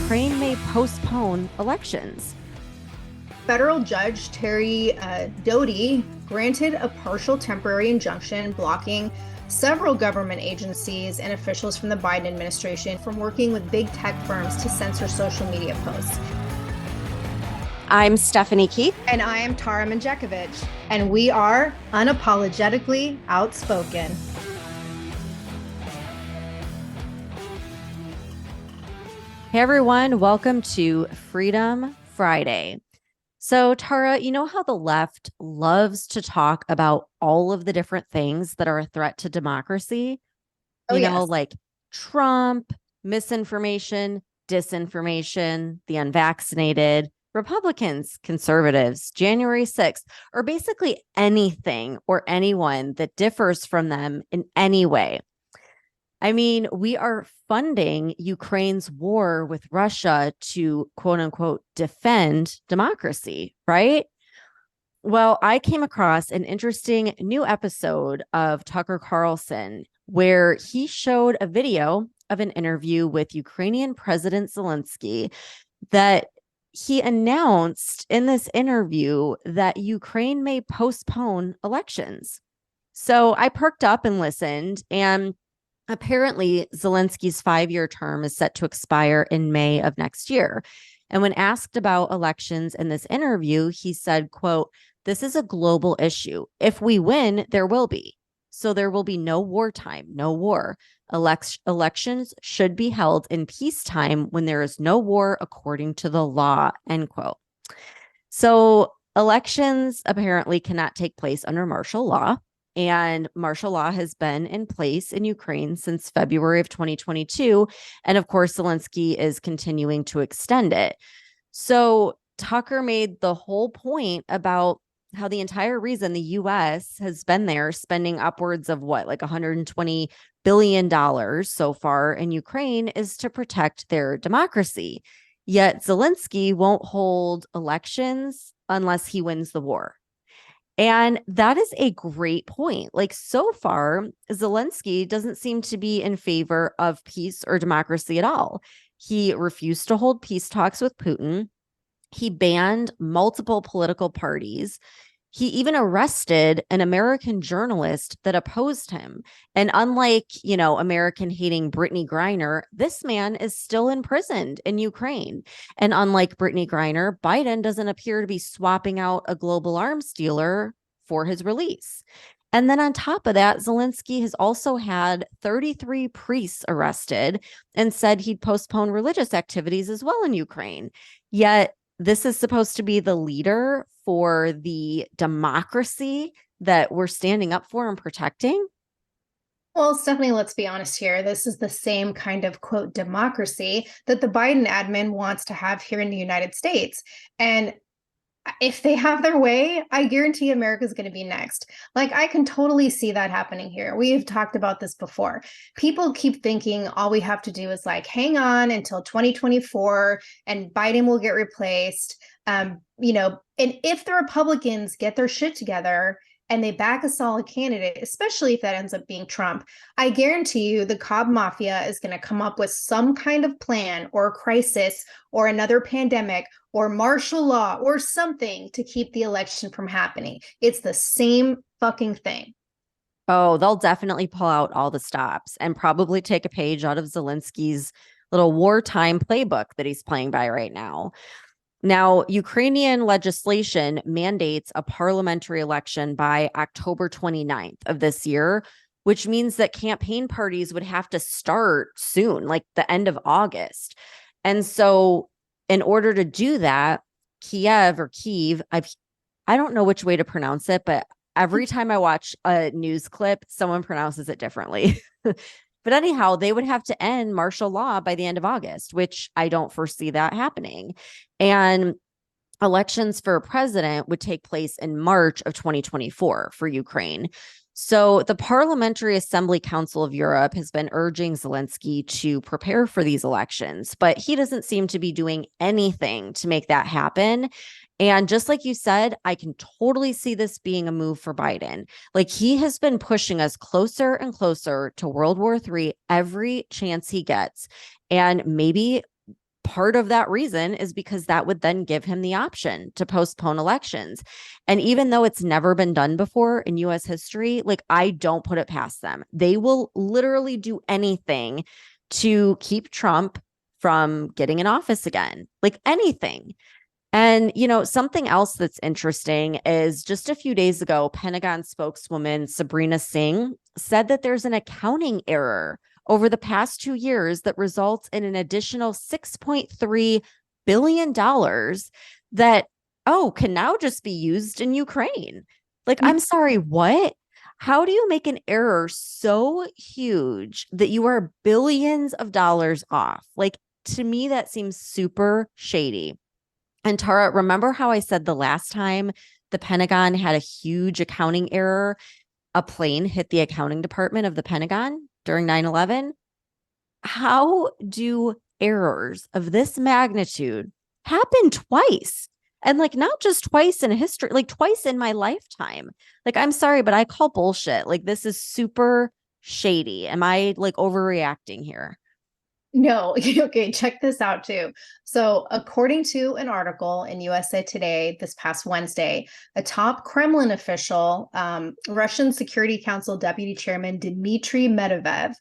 Ukraine may postpone elections. Federal Judge Terry Doty granted a partial temporary injunction blocking several government agencies and officials from the Biden administration from working with big tech firms to censor social media posts. I'm Stephanie Keith. And I am Tara Manjakovic. And we are unapologetically outspoken. Hey everyone, welcome to Freedom Friday. So Tara, you know how the left loves to talk about all of the different things that are a threat to democracy? Yes. Like Trump, misinformation, disinformation, the unvaccinated, Republicans, conservatives, January 6th, or basically anything or anyone that differs from them in any way. I mean, we are funding Ukraine's war with Russia to quote unquote defend democracy, right? Well, I came across an interesting new episode of Tucker Carlson where he showed a video of an interview with Ukrainian President Zelensky that he announced in this interview that Ukraine may postpone elections. So I perked up and listened, and apparently, Zelensky's 5-year term is set to expire in May of next year. And when asked about elections in this interview, he said, quote, "This is a global issue. If we win, there will be. So there will be no wartime, no war. Elections should be held in peacetime when there is no war according to the law," end quote. So elections apparently cannot take place under martial law. And martial law has been in place in Ukraine since February of 2022. And of course, Zelensky is continuing to extend it. So Tucker made the whole point about how the entire reason the US has been there spending upwards of like $120 billion so far in Ukraine is to protect their democracy. Yet Zelensky won't hold elections unless he wins the war. And that is a great point. Like, so far, Zelensky doesn't seem to be in favor of peace or democracy at all. He refused to hold peace talks with Putin. He banned multiple political parties. He even arrested an American journalist that opposed him. And unlike, American hating Brittany Griner, this man is still imprisoned in Ukraine. And unlike Brittany Griner, Biden doesn't appear to be swapping out a global arms dealer for his release. And then on top of that, Zelensky has also had 33 priests arrested and said he'd postpone religious activities as well in Ukraine. Yet this is supposed to be the leader for the democracy that we're standing up for and protecting. Well, Stephanie, let's be honest here. This is the same kind of, quote, democracy that the Biden admin wants to have here in the United States. And if they have their way, I guarantee America's going to be next. Like, I can totally see that happening here. We have talked about this before. People keep thinking all we have to do is hang on until 2024 and Biden will get replaced. And if the Republicans get their shit together and they back a solid candidate, especially if that ends up being Trump, I guarantee you the Cobb Mafia is going to come up with some kind of plan or crisis or another pandemic or martial law or something to keep the election from happening. It's the same fucking thing. Oh, they'll definitely pull out all the stops and probably take a page out of Zelensky's little wartime playbook that he's playing by right now. Now, Ukrainian legislation mandates a parliamentary election by October 29th of this year, which means that campaign parties would have to start soon, like the end of August. And so in order to do that, Kiev, I don't know which way to pronounce it, but every time I watch a news clip, someone pronounces it differently. But anyhow, they would have to end martial law by the end of August, which I don't foresee that happening. And elections for president would take place in March of 2024 for Ukraine. So the Parliamentary Assembly Council of Europe has been urging Zelensky to prepare for these elections, but he doesn't seem to be doing anything to make that happen. And just like you said, I can totally see this being a move for Biden. Like, he has been pushing us closer and closer to World War III every chance he gets. And maybe part of that reason is because that would then give him the option to postpone elections. And even though it's never been done before in US history, like I don't put it past them. They will literally do anything to keep Trump from getting in office again, like anything. And, something else that's interesting is just a few days ago, Pentagon spokeswoman Sabrina Singh said that there's an accounting error over the past 2 years that results in an additional $6.3 billion that, can now just be used in Ukraine. Like, I'm sorry, what? How do you make an error so huge that you are billions of dollars off? Like, to me, that seems super shady. And Tara, remember how I said the last time the Pentagon had a huge accounting error? A plane hit the accounting department of the Pentagon during 9/11. How do errors of this magnitude happen twice? And like not just twice in history, like twice in my lifetime. Like, I'm sorry, but I call bullshit. Like, this is super shady. Am I like overreacting here? No, okay, check this out too. So, according to an article in USA Today this past Wednesday, a top Kremlin official, Russian Security Council Deputy Chairman Dmitry Medvedev,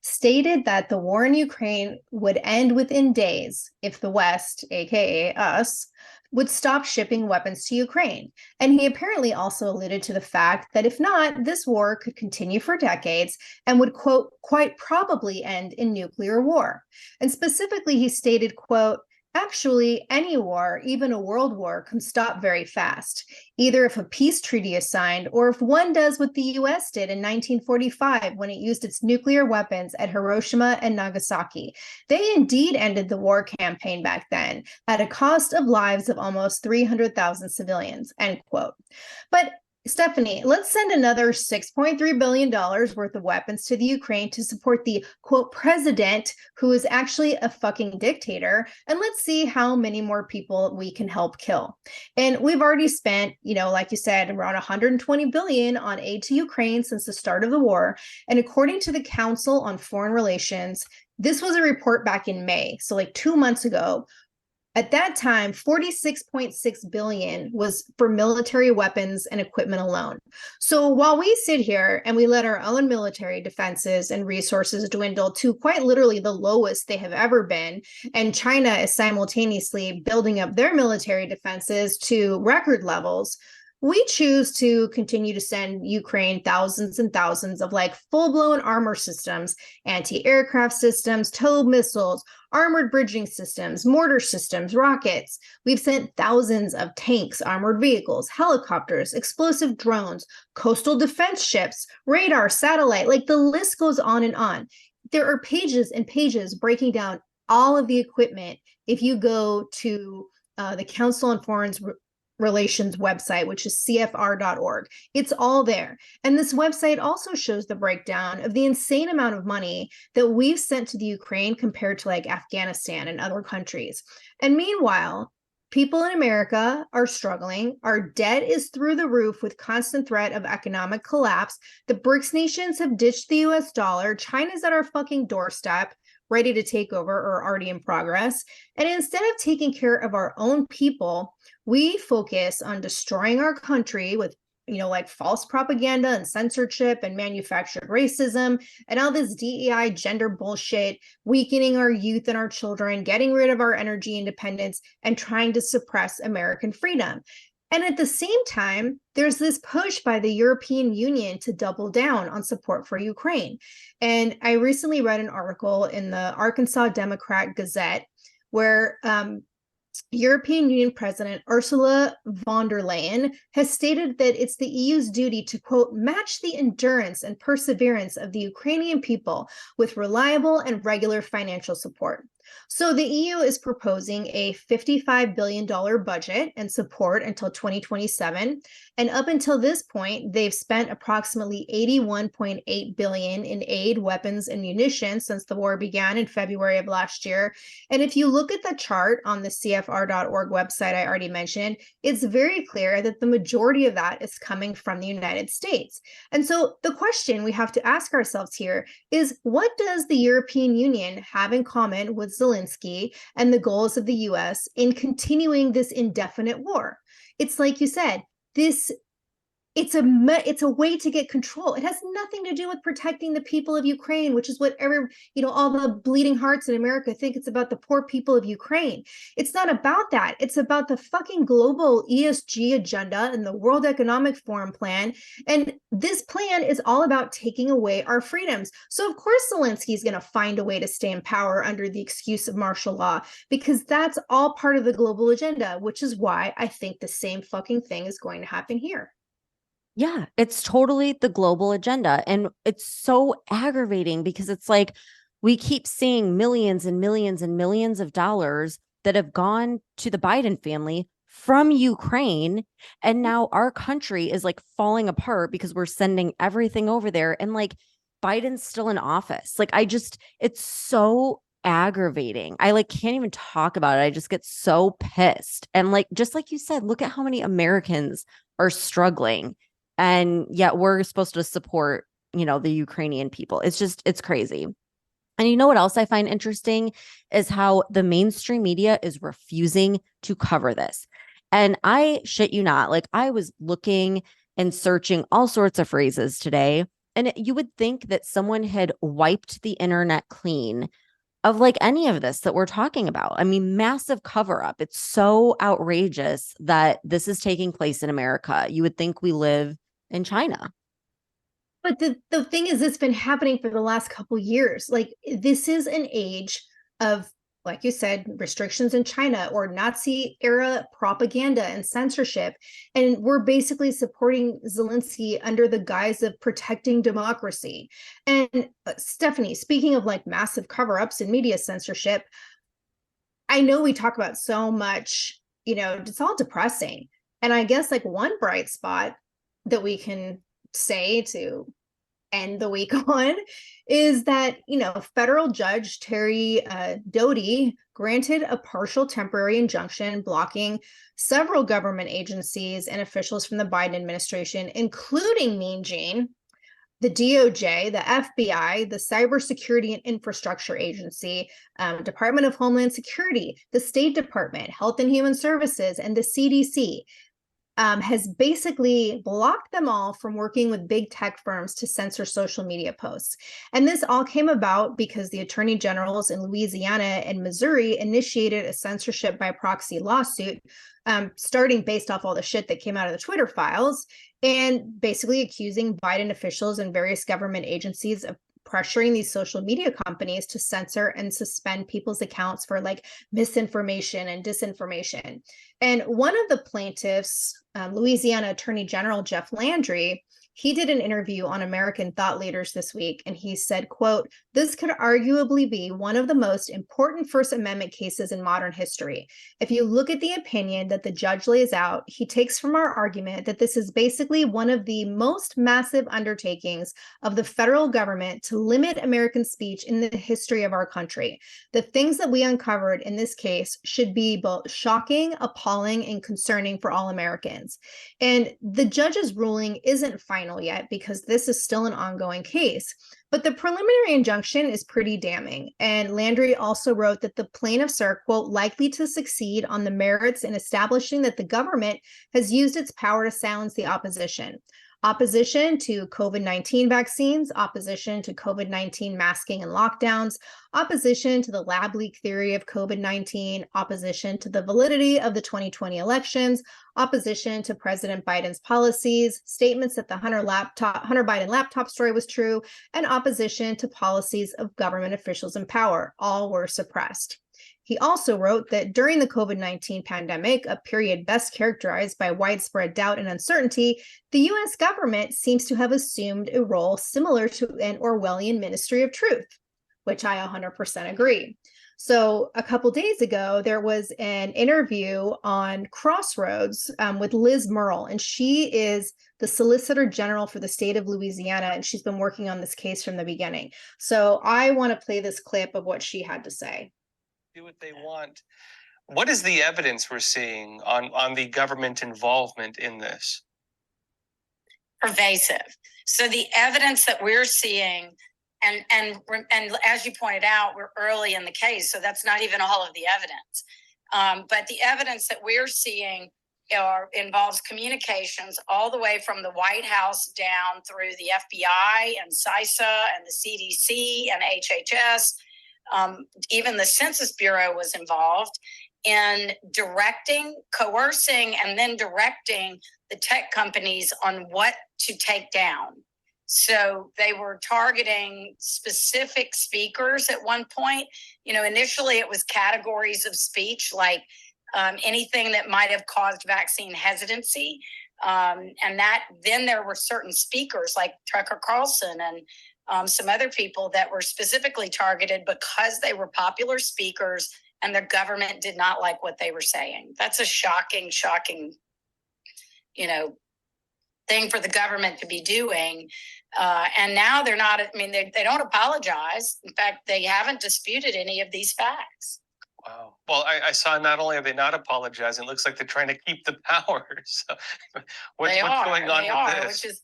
stated that the war in Ukraine would end within days if the West, aka us, would stop shipping weapons to Ukraine. And he apparently also alluded to the fact that if not, this war could continue for decades and would, quote, quite probably end in nuclear war. And specifically, he stated, quote, actually, any war, even a world war, can stop very fast, either if a peace treaty is signed or if one does what the US did in 1945 when it used its nuclear weapons at Hiroshima and Nagasaki. They indeed ended the war campaign back then at a cost of lives of almost 300,000 civilians, end quote. But Stephanie, let's send another $6.3 billion worth of weapons to the Ukraine to support the, quote, president who is actually a fucking dictator. And let's see how many more people we can help kill. And we've already spent, like you said, around 120 billion on aid to Ukraine since the start of the war. And according to the Council on Foreign Relations, this was a report back in May, so like 2 months ago. At that time, 46.6 billion was for military weapons and equipment alone. So while we sit here and we let our own military defenses and resources dwindle to quite literally the lowest they have ever been, and China is simultaneously building up their military defenses to record levels, we choose to continue to send Ukraine thousands and thousands of like full-blown armor systems, anti-aircraft systems, TOW missiles, armored bridging systems, mortar systems, rockets. We've sent thousands of tanks, armored vehicles, helicopters, explosive drones, coastal defense ships, radar, satellite, like the list goes on and on. There are pages and pages breaking down all of the equipment if you go to the Council on Foreign Relations website, which is cfr.org. It's all there. And this website also shows the breakdown of the insane amount of money that we've sent to the Ukraine compared to like Afghanistan and other countries. And meanwhile, people in America are struggling. Our debt is through the roof with constant threat of economic collapse. The BRICS nations have ditched the US dollar. China's at our fucking doorstep, ready to take over or already in progress. And instead of taking care of our own people, we focus on destroying our country with, like false propaganda and censorship and manufactured racism and all this DEI gender bullshit, weakening our youth and our children, getting rid of our energy independence, and trying to suppress American freedom. And at the same time, there's this push by the European Union to double down on support for Ukraine. And I recently read an article in the Arkansas Democrat Gazette where European Union President Ursula von der Leyen has stated that it's the EU's duty to, quote, match the endurance and perseverance of the Ukrainian people with reliable and regular financial support. So the EU is proposing a $55 billion budget and support until 2027. And up until this point, they've spent approximately 81.8 billion in aid, weapons, and munitions since the war began in February of last year. And if you look at the chart on the CFR.org website I already mentioned, it's very clear that the majority of that is coming from the United States. And so the question we have to ask ourselves here is, what does the European Union have in common with Zelensky and the goals of the US in continuing this indefinite war. It's like you said, it's a way to get control. It has nothing to do with protecting the people of Ukraine, which is what all the bleeding hearts in America think it's about, the poor people of Ukraine. It's not about that. It's about the fucking global ESG agenda and the World Economic Forum plan. And this plan is all about taking away our freedoms. So of course Zelensky is going to find a way to stay in power under the excuse of martial law, because that's all part of the global agenda, which is why I think the same fucking thing is going to happen here. Yeah, it's totally the global agenda. And it's so aggravating because it's like we keep seeing millions and millions and millions of dollars that have gone to the Biden family from Ukraine. And now our country is like falling apart because we're sending everything over there. And like Biden's still in office. It's so aggravating. I like can't even talk about it. I just get so pissed. And like, just like you said, look at how many Americans are struggling, and yet we're supposed to support, the Ukrainian people. It's crazy. And you know what else I find interesting is how the mainstream media is refusing to cover this. And I shit you not, like I was looking and searching all sorts of phrases today, and you would think that someone had wiped the internet clean of like any of this that we're talking about. I mean, massive cover up. It's so outrageous that this is taking place in America. You would think we live in China. But the thing is, it's been happening for the last couple years. Like, this is an age of, like you said, restrictions in China or Nazi era propaganda and censorship. And we're basically supporting Zelensky under the guise of protecting democracy. And Stephanie, speaking of like massive cover-ups and media censorship, I know we talk about so much, it's all depressing. And I guess like one bright spot that we can say to end the week on is that, federal judge Terry Doty granted a partial temporary injunction blocking several government agencies and officials from the Biden administration, including Mean Gene, the DOJ, the FBI, the Cybersecurity and Infrastructure Agency, Department of Homeland Security, the State Department, Health and Human Services, and the CDC. Has basically blocked them all from working with big tech firms to censor social media posts. And this all came about because the attorney generals in Louisiana and Missouri initiated a censorship by proxy lawsuit, starting based off all the shit that came out of the Twitter files, and basically accusing Biden officials and various government agencies of pressuring these social media companies to censor and suspend people's accounts for like misinformation and disinformation. And one of the plaintiffs, Louisiana Attorney General Jeff Landry, he did an interview on American Thought Leaders this week, and he said, quote, "This could arguably be one of the most important First Amendment cases in modern history. If you look at the opinion that the judge lays out, he takes from our argument that this is basically one of the most massive undertakings of the federal government to limit American speech in the history of our country. The things that we uncovered in this case should be both shocking, appalling, and concerning for all Americans." And the judge's ruling isn't final yet because this is still an ongoing case. But the preliminary injunction is pretty damning. And Landry also wrote that the plaintiffs are, quote, "likely to succeed on the merits in establishing that the government has used its power to silence the opposition. Opposition to COVID-19 vaccines, opposition to COVID-19 masking and lockdowns, opposition to the lab leak theory of COVID-19, opposition to the validity of the 2020 elections, opposition to President Biden's policies, statements that the Hunter Biden laptop story was true, and opposition to policies of government officials in power. All were suppressed." He also wrote that during the COVID-19 pandemic, a period best characterized by widespread doubt and uncertainty, the US government seems to have assumed a role similar to an Orwellian Ministry of Truth, which I 100% agree. So a couple days ago, there was an interview on Crossroads with Liz Murrell, and she is the Solicitor General for the state of Louisiana, and she's been working on this case from the beginning. So I want to play this clip of what she had to say. Do what they want. What is the evidence we're seeing on the government involvement in this? Pervasive. So the evidence that we're seeing And as you pointed out, we're early in the case, so that's not even all of the evidence. But the evidence that we're seeing involves communications all the way from the White House down through the FBI and CISA and the CDC and HHS. Even the Census Bureau was involved in directing, coercing, and then directing the tech companies on what to take down. So they were targeting specific speakers at one point. Initially it was categories of speech like anything that might have caused vaccine hesitancy. And then there were certain speakers like Tucker Carlson and some other people that were specifically targeted because they were popular speakers and the government did not like what they were saying. That's a shocking, thing for the government to be doing. And now they're not, they don't apologize. In fact, they haven't disputed any of these facts. Wow. Well, I saw not only are they not apologizing, it looks like they're trying to keep the power. So what's going on with this? Which is,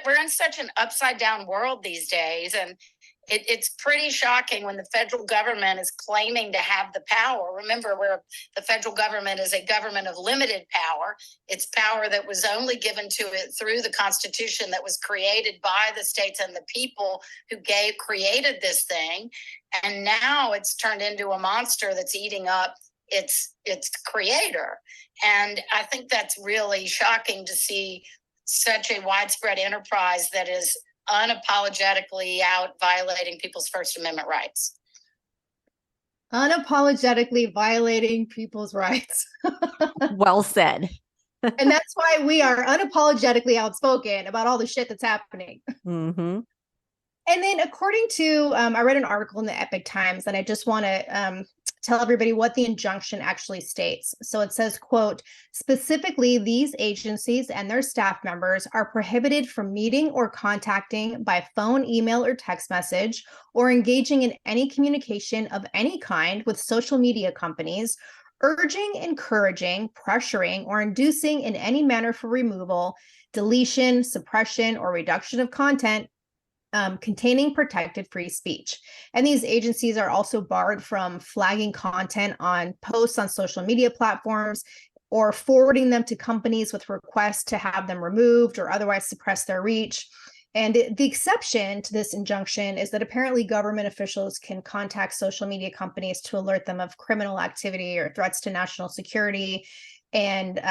we're in such an upside down world these days. And it's pretty shocking when the federal government is claiming to have the power. Remember, the federal government is a government of limited power. It's power that was only given to it through the Constitution that was created by the states and the people who created this thing. And now it's turned into a monster that's eating up its creator. And I think that's really shocking to see such a widespread enterprise that is unapologetically out violating people's First Amendment rights. Unapologetically violating people's rights. Well said. And that's why we are unapologetically outspoken about all the shit that's happening. Mm-hmm. And then according to, I read an article in the Epic Times, and I just want to tell everybody what the injunction actually states. So it says, quote, specifically, these agencies and their staff members are prohibited from meeting or contacting by phone, email, or text message, or engaging in any communication of any kind with social media companies, urging, encouraging, pressuring, or inducing in any manner for removal, deletion, suppression, or reduction of content containing protected free speech. And these agencies are also barred from flagging content on posts on social media platforms or forwarding them to companies with requests to have them removed or otherwise suppress their reach. And the exception to this injunction is that apparently government officials can contact social media companies to alert them of criminal activity or threats to national security, and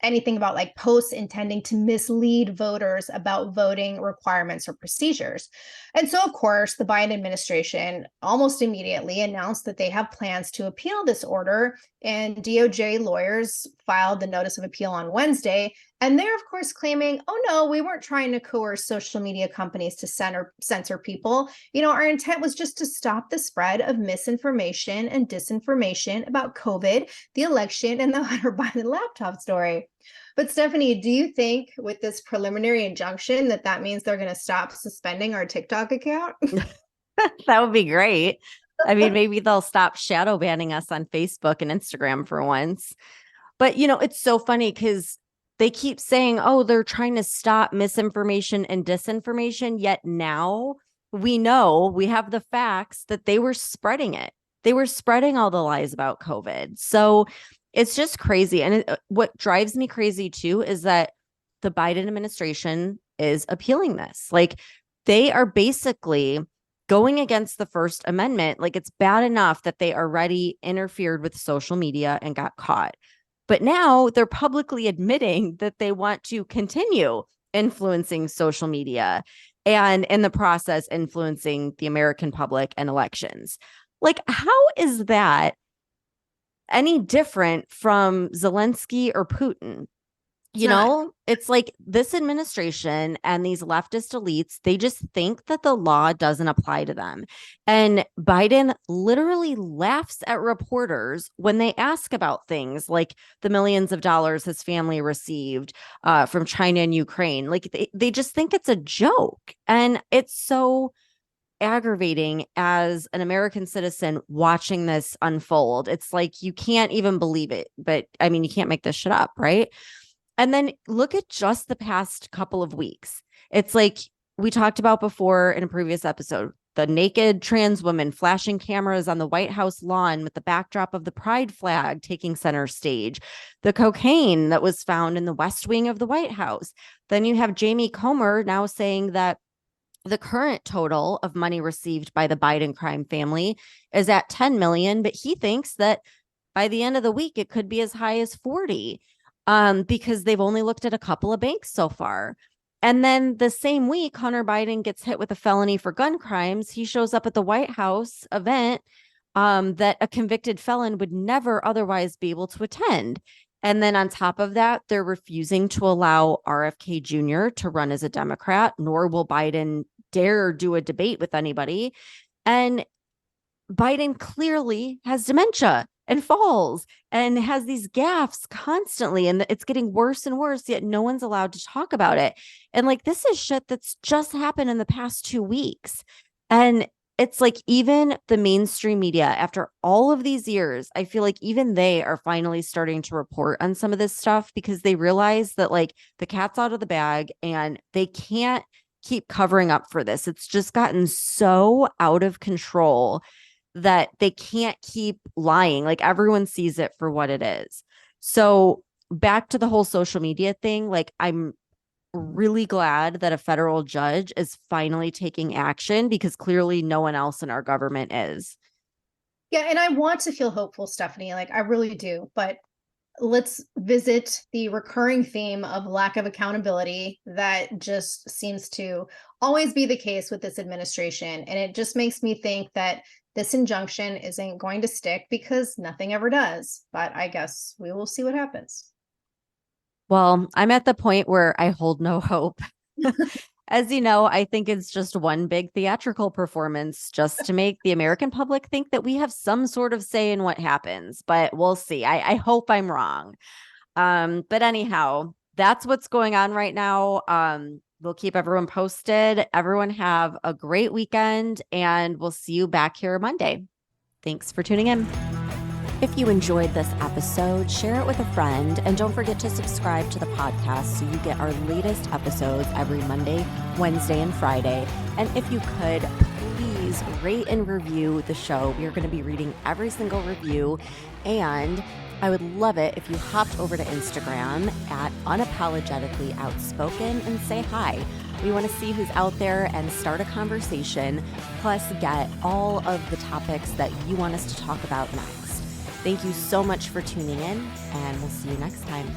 anything about like posts intending to mislead voters about voting requirements or procedures. And so, of course, the Biden administration almost immediately announced that they have plans to appeal this order, and DOJ lawyers filed the notice of appeal on Wednesday. And they're, of course, claiming, oh, no, we weren't trying to coerce social media companies to censor people. Our intent was just to stop the spread of misinformation and disinformation about COVID, the election, and the Hunter Biden laptop story. But Stephanie, do you think with this preliminary injunction that means they're going to stop suspending our TikTok account? That would be great. I mean, maybe they'll stop shadow banning us on Facebook and Instagram for once. But, it's so funny because they keep saying, oh, they're trying to stop misinformation and disinformation. Yet now we know, we have the facts that they were spreading it. They were spreading all the lies about COVID. So it's just crazy. And what drives me crazy too is that the Biden administration is appealing this. Like, they are basically going against the First Amendment. Like, it's bad enough that they already interfered with social media and got caught. But now they're publicly admitting that they want to continue influencing social media and in the process influencing the American public and elections. Like, how is that any different from Zelensky or Putin? It's like this administration and these leftist elites, they just think that the law doesn't apply to them. And Biden literally laughs at reporters when they ask about things like the millions of dollars his family received from China and Ukraine. Like, they just think it's a joke. And it's so aggravating as an American citizen watching this unfold. It's like, you can't even believe it. But I mean, you can't make this shit up, right? And then look at just the past couple of weeks. It's like we talked about before in a previous episode, the naked trans woman flashing cameras on the White House lawn with the backdrop of the pride flag taking center stage, the cocaine that was found in the West Wing of the White House. Then you have Jamie Comer now saying that the current total of money received by the Biden crime family is at 10 million, but he thinks that by the end of the week, it could be as high as 40 because they've only looked at a couple of banks so far. And then the same week, Hunter Biden gets hit with a felony for gun crimes. He shows up at the White House event that a convicted felon would never otherwise be able to attend. And then on top of that, they're refusing to allow RFK Jr. to run as a Democrat, nor will Biden dare do a debate with anybody. And Biden clearly has dementia and falls and has these gaffes constantly, and it's getting worse and worse, yet no one's allowed to talk about it. And like, this is shit that's just happened in the past 2 weeks. And it's like, even the mainstream media, after all of these years, I feel like even they are finally starting to report on some of this stuff because they realize that like the cat's out of the bag and they can't keep covering up for this. It's just gotten so out of control that they can't keep lying. Like, everyone sees it for what it is. So back to the whole social media thing, like, I'm really glad that a federal judge is finally taking action because clearly no one else in our government is. Yeah, and I want to feel hopeful, Stephanie, like I really do, but let's visit the recurring theme of lack of accountability that just seems to always be the case with this administration. And it just makes me think that this injunction isn't going to stick because nothing ever does. But I guess we will see what happens. Well, I'm at the point where I hold no hope. As you know, I think it's just one big theatrical performance just to make the American public think that we have some sort of say in what happens. But we'll see. I hope I'm wrong. But anyhow, that's what's going on right now. We'll keep everyone posted. Everyone have a great weekend, and we'll see you back here Monday. Thanks for tuning in. If you enjoyed this episode, share it with a friend, and don't forget to subscribe to the podcast so you get our latest episodes every Monday, Wednesday, and Friday. And if you could, please rate and review the show. We are going to be reading every single review, and I would love it if you hopped over to Instagram at Unapologetically Outspoken and say hi. We want to see who's out there and start a conversation, plus get all of the topics that you want us to talk about next. Thank you so much for tuning in, and we'll see you next time.